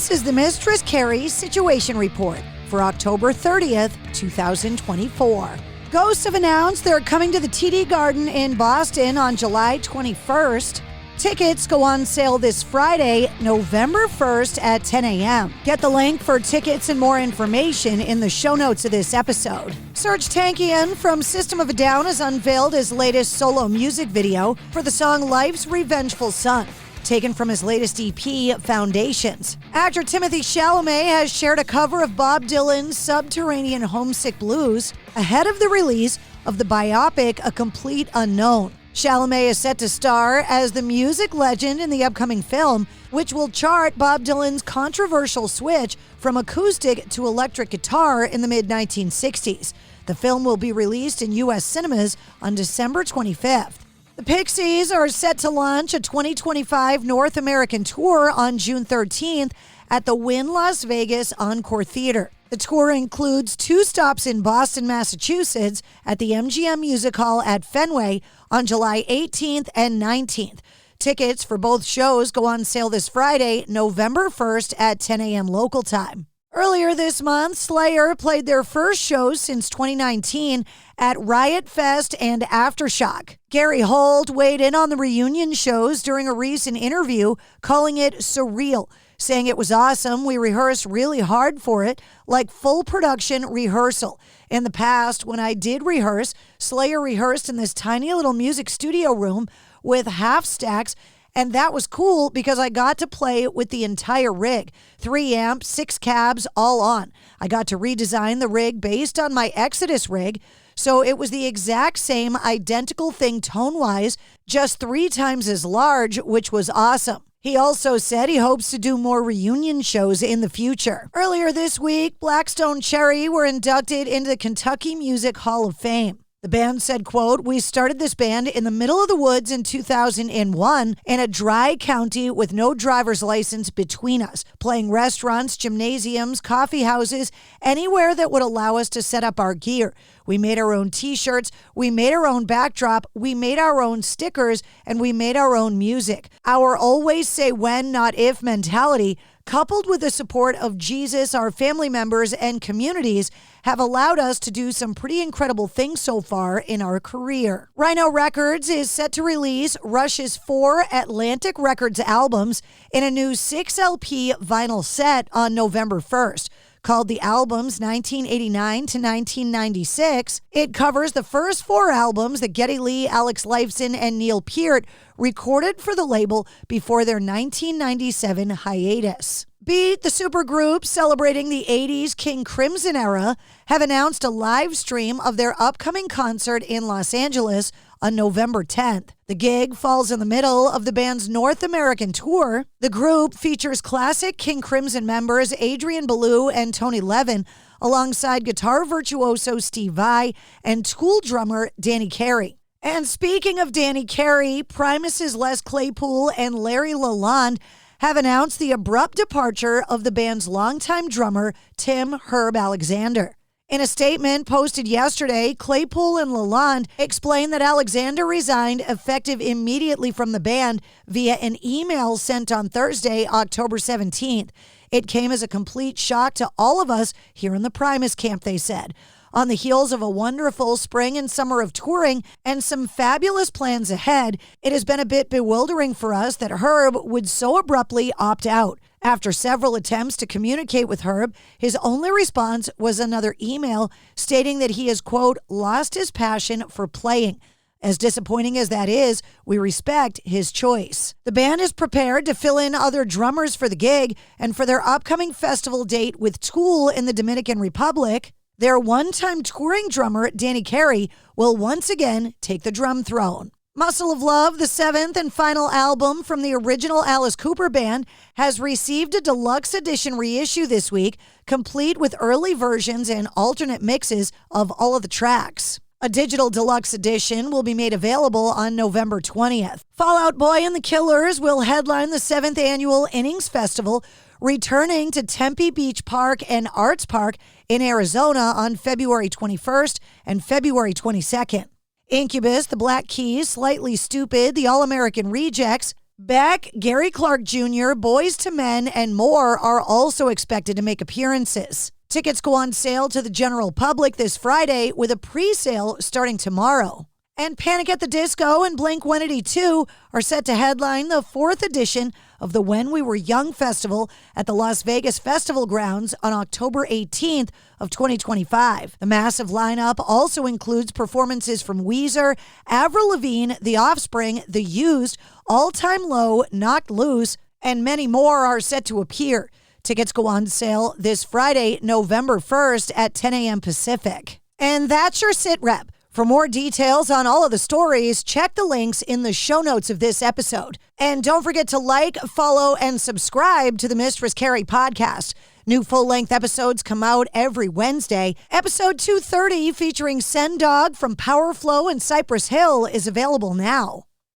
This is the Mistress Carrie Situation Report for October 30th, 2024. Ghosts have announced they're coming to the TD Garden in Boston on July 21st. Tickets go on sale this Friday, November 1st at 10 a.m. Get the link for tickets and more information in the show notes of this episode. Serj Tankian from System of a Down has unveiled his latest solo music video for the song Life's Revengeful Son, taken from his latest EP, Foundations. Actor Timothée Chalamet has shared a cover of Bob Dylan's Subterranean Homesick Blues ahead of the release of the biopic A Complete Unknown. Chalamet is set to star as the music legend in the upcoming film, which will chart Bob Dylan's controversial switch from acoustic to electric guitar in the mid-1960s. The film will be released in U.S. cinemas on December 25th. The Pixies are set to launch a 2025 North American tour on June 13th at the Wynn Las Vegas Encore Theater. The tour includes 2 stops in Boston, Massachusetts at the MGM Music Hall at Fenway on July 18th and 19th. Tickets for both shows go on sale this Friday, November 1st at 10 a.m. local time. Earlier this month, Slayer played their first shows since 2019 at Riot Fest and Aftershock. Gary Holt weighed in on the reunion shows during a recent interview, calling it surreal, saying it was awesome. We rehearsed really hard for it, like full production rehearsal. In the past, when I did rehearse, Slayer rehearsed in this tiny little music studio room with half stacks, and that was cool because I got to play with the entire rig. 3 amps, 6 cabs, all on. I got to redesign the rig based on my Exodus rig, so it was the exact same identical thing tone-wise, just 3 times as large, which was awesome. He also said he hopes to do more reunion shows in the future. Earlier this week, Blackstone Cherry were inducted into the Kentucky Music Hall of Fame. The band said, quote, "We started this band in the middle of the woods in 2001 in a dry county with no driver's license between us, playing restaurants, gymnasiums, coffee houses, anywhere that would allow us to set up our gear. We made our own t-shirts, we made our own backdrop, we made our own stickers, and we made our own music. Our always say when, not if mentality, coupled with the support of Jesus, our family members, and communities, have allowed us to do some pretty incredible things so far in our career." Rhino Records is set to release Rush's 4 Atlantic Records albums in a new 6 LP vinyl set on November 1st. Called the albums 1989 to 1996, it covers the first 4 albums that Geddy Lee, Alex Lifeson, and Neil Peart recorded for the label before their 1997 hiatus. Beat, the supergroup celebrating the 80s King Crimson era, have announced a live stream of their upcoming concert in Los Angeles on November 10th. The gig falls in the middle of the band's North American tour. The group features classic King Crimson members Adrian Belew and Tony Levin, alongside guitar virtuoso Steve Vai and Tool drummer Danny Carey. And speaking of Danny Carey, Primus's Les Claypool and Larry Lalonde have announced the abrupt departure of the band's longtime drummer, Tim "Herb" Alexander. In a statement posted yesterday, Claypool and Lalonde explained that Alexander resigned effective immediately from the band via an email sent on Thursday, October 17th. It came as a complete shock to all of us here in the Primus camp, they said. On the heels of a wonderful spring and summer of touring and some fabulous plans ahead, it has been a bit bewildering for us that Herb would so abruptly opt out. After several attempts to communicate with Herb, his only response was another email stating that he has, quote, "lost his passion for playing." As disappointing as that is, we respect his choice. The band is prepared to fill in other drummers for the gig and for their upcoming festival date with Tool in the Dominican Republic. Their one-time touring drummer, Danny Carey, will once again take the drum throne. Muscle of Love, the 7th and final album from the original Alice Cooper band, has received a deluxe edition reissue this week, complete with early versions and alternate mixes of all of the tracks. A digital deluxe edition will be made available on November 20th. Fall Out Boy and the Killers will headline the 7th annual Innings Festival, returning to Tempe Beach Park and Arts Park in Arizona on February 21st and February 22nd. Incubus, the Black Keys, Slightly Stupid, the All-American Rejects, Beck, Gary Clark Jr., Boys to Men, and more are also expected to make appearances. Tickets go on sale to the general public this Friday with a pre-sale starting tomorrow. And Panic at the Disco and Blink-182 are set to headline the 4th edition of the When We Were Young Festival at the Las Vegas Festival Grounds on October 18th of 2025. The massive lineup also includes performances from Weezer, Avril Lavigne, The Offspring, The Used, All Time Low, Knocked Loose, and many more are set to appear. Tickets go on sale this Friday, November 1st at 10 a.m. Pacific. And that's your sit rep. For more details on all of the stories, check the links in the show notes of this episode. And don't forget to like, follow, and subscribe to the Mistress Carrie Podcast. New full-length episodes come out every Wednesday. Episode 230 featuring Sen Dog from Power Flow and Cypress Hill is available now.